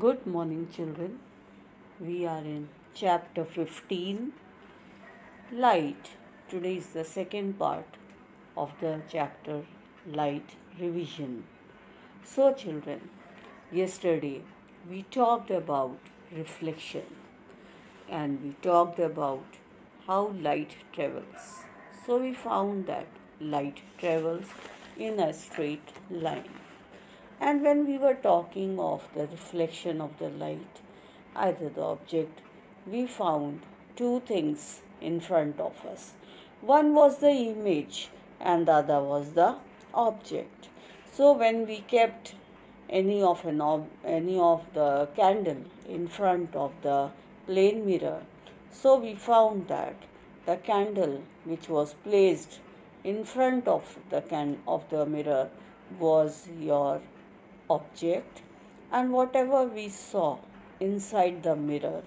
Good morning, children. We are in chapter 15, Light. Today is the second part of the chapter Light revision. So, children, yesterday we talked about reflection and we talked about how light travels. So, we found that light travels in a straight line. And when we were talking of the reflection of the light, either the object, we found two things in front of us. One was the image and the other was the object. So when we kept any of the candle in front of the plane mirror, so we found that the candle which was placed in front of the mirror was your object, and whatever we saw inside the mirror,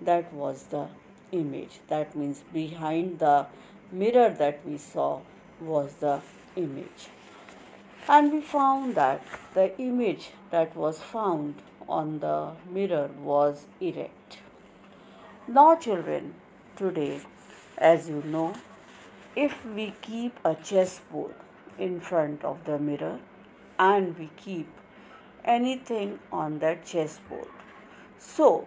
that was the image. That means behind the mirror that we saw was the image. And we found that the image that was found on the mirror was erect. Now, children, today, as you know, if we keep a chessboard in front of the mirror and we keep anything on that chessboard. So,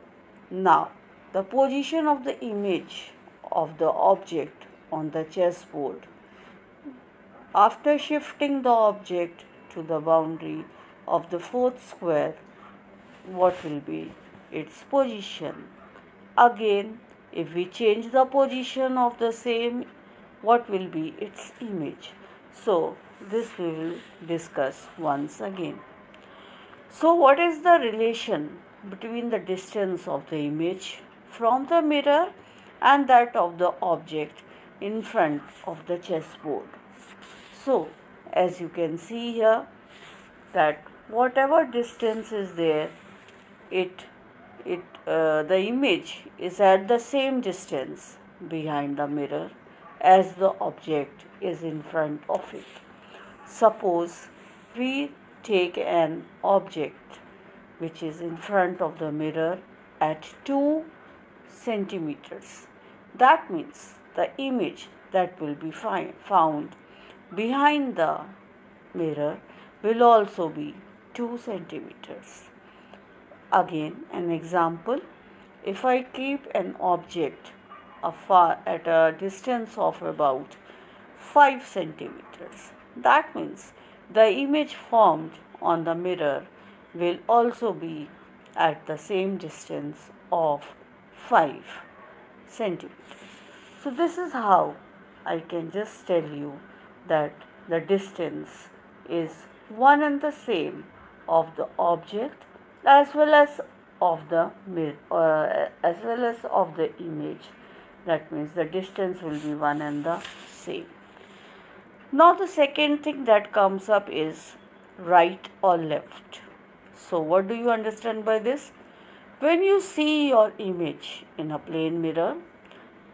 now the position of the image of the object on the chessboard, after shifting the object to the boundary of the fourth square, what will be its position? Again, if we change the position of the same, what will be its image? So, this we will discuss once again. So, what is the relation between the distance of the image from the mirror and that of the object in front of the chessboard? So, as you can see here, that whatever distance is there, the image is at the same distance behind the mirror as the object is in front of it. Suppose we take an object which is in front of the mirror at 2 centimeters. That means the image that will be found behind the mirror will also be 2 centimeters. Again, an example, if I keep an object at a distance of about 5 centimeters, that means the image formed on the mirror will also be at the same distance of 5 centimeters. So, this is how I can just tell you that the distance is one and the same of the object as well as of the image. That means the distance will be one and the same. Now the second thing that comes up is right or left. So what do you understand by this? When you see your image in a plane mirror,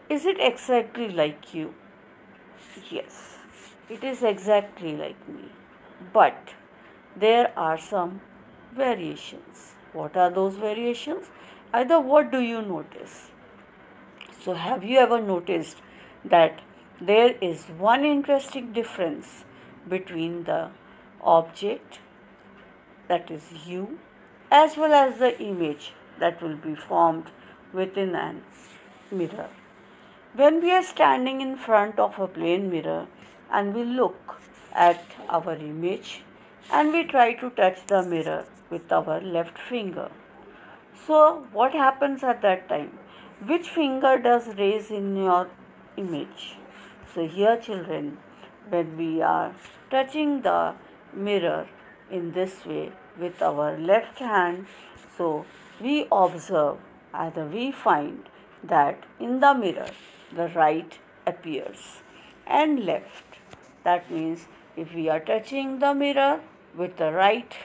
is it exactly like you? Yes, it is exactly like me. But there are some variations. What are those variations? Either what do you notice? So have you ever noticed that there is one interesting difference between the object, that is you, as well as the image that will be formed within an mirror? When we are standing in front of a plane mirror and we look at our image and we try to touch the mirror with our left finger. So, what happens at that time? Which finger does raise in your image? So, here, children, when we are touching the mirror in this way with our left hand, so we observe, either we find that in the mirror the right appears and left. That means if we are touching the mirror with the right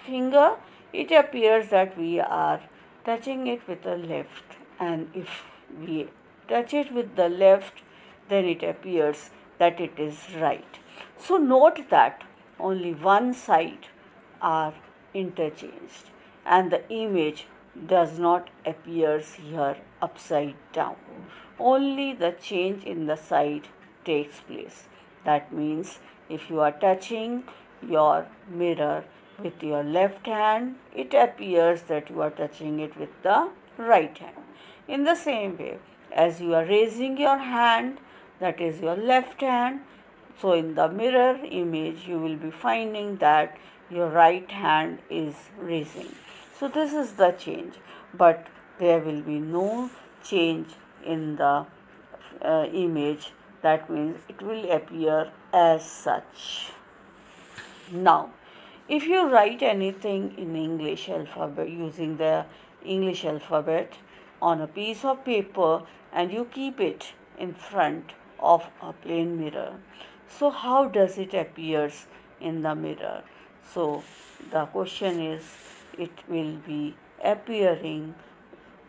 finger, it appears that we are touching it with the left, and if we touch it with the left, then it appears that it is right. So note that only one side are interchanged. and the image does not appears here upside down. Only the change in the side takes place. That means if you are touching your mirror with your left hand, it appears that you are touching it with the right hand. In the same way, as you are raising your hand, that is your left hand, so in the mirror image you will be finding that your right hand is raising. So this is the change, but there will be no change in the image. That means it will appear as such. Now, if you write anything in English alphabet using the English alphabet on a piece of paper and you keep it in front of a plain mirror, so how does it appears in the mirror? So the question is, it will be appearing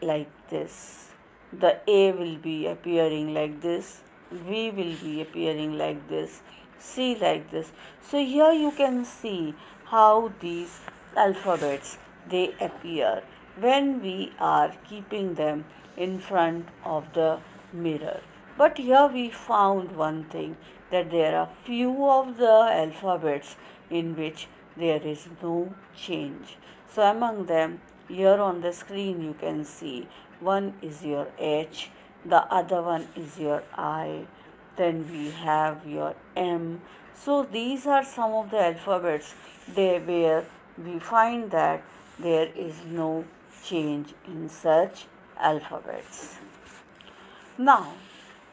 like this. The A will be appearing like this, V will be appearing like this, C like this. So here you can see how these alphabets they appear when we are keeping them in front of the mirror. But here we found one thing, that there are few of the alphabets in which there is no change. So among them, here on the screen you can see one is your H, the other one is your I, then we have your M. So these are some of the alphabets where we find that there is no change in such alphabets. Now,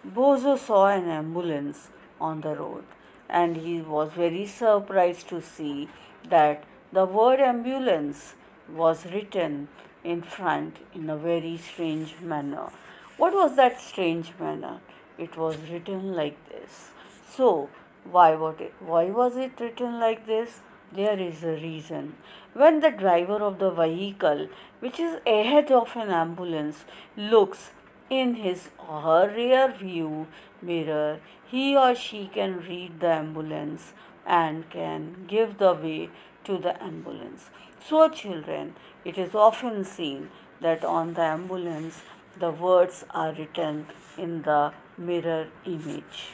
Bozo saw an ambulance on the road and he was very surprised to see that the word ambulance was written in front in a very strange manner. What was that strange manner? It was written like this. So, why was it written like this? There is a reason. When the driver of the vehicle, which is ahead of an ambulance, looks in his or her rear view mirror, he or she can read the ambulance and can give the way to the ambulance. So, children, it is often seen that on the ambulance the words are written in the mirror image.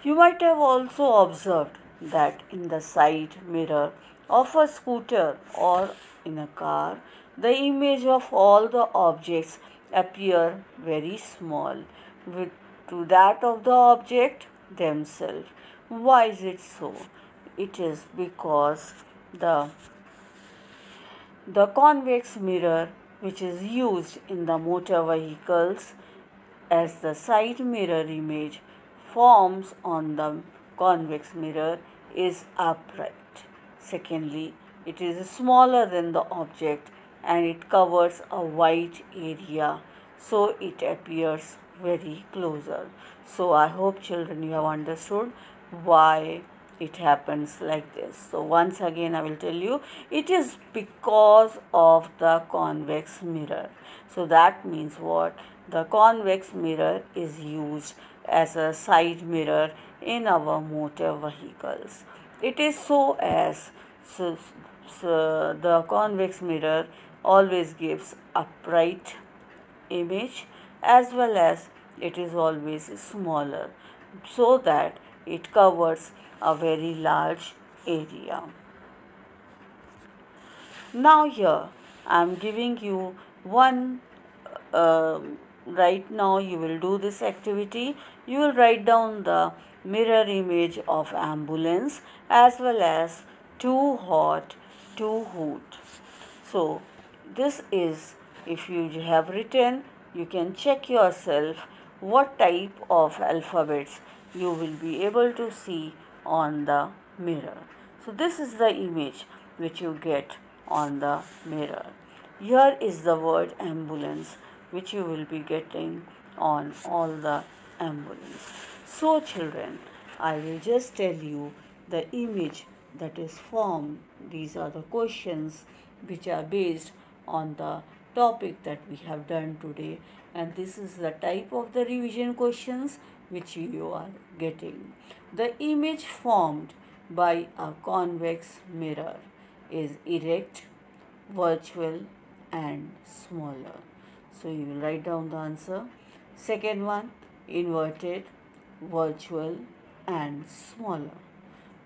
You might have also observed that in the side mirror of a scooter or in a car, the image of all the objects appear very small with to that of the object themselves. Why is it so? It is because the convex mirror, which is used in the motor vehicles as the side mirror image, forms on the convex mirror is upright. Secondly, it is smaller than the object and it covers a wide area, so it appears very closer. So I hope children you have understood why it happens like this. So once again I will tell you, it is because of the convex mirror. So that means what? The convex mirror is used as a side mirror in our motor vehicles. It is so the convex mirror always gives upright image, as well as it is always smaller, so that it covers a very large area. Now here I am giving you one right now you will do this activity. You will write down the mirror image of ambulance as well as too hot, too hoot. So this is, if you have written, you can check yourself what type of alphabets you will be able to see on the mirror. So this is the image which you get on the mirror. Here is the word ambulance which you will be getting on all the ambulance. So children, I will just tell you the image that is formed. These are the questions which are based on the topic that we have done today, and this is the type of the revision questions which you are getting. The image formed by a convex mirror is erect, virtual and smaller. So you will write down the answer. Second one, inverted, virtual and smaller.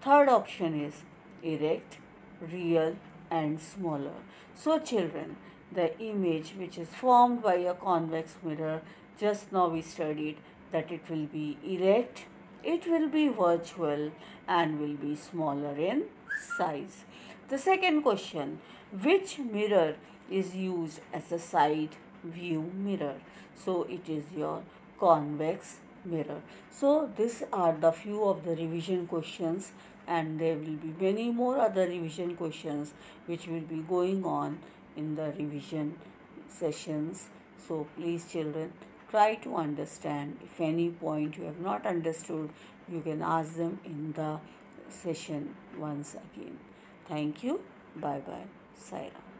Third option is erect, real and smaller. So children, the image which is formed by a convex mirror, just now we studied that it will be erect, it will be virtual and will be smaller in size. The second question, which mirror is used as a side view mirror? So it is your convex mirror. So these are the few of the revision questions, and there will be many more other revision questions which will be going on in the revision sessions. So please children, try to understand. If any point you have not understood, you can ask them in the session once again. Thank you. Bye bye. Saira.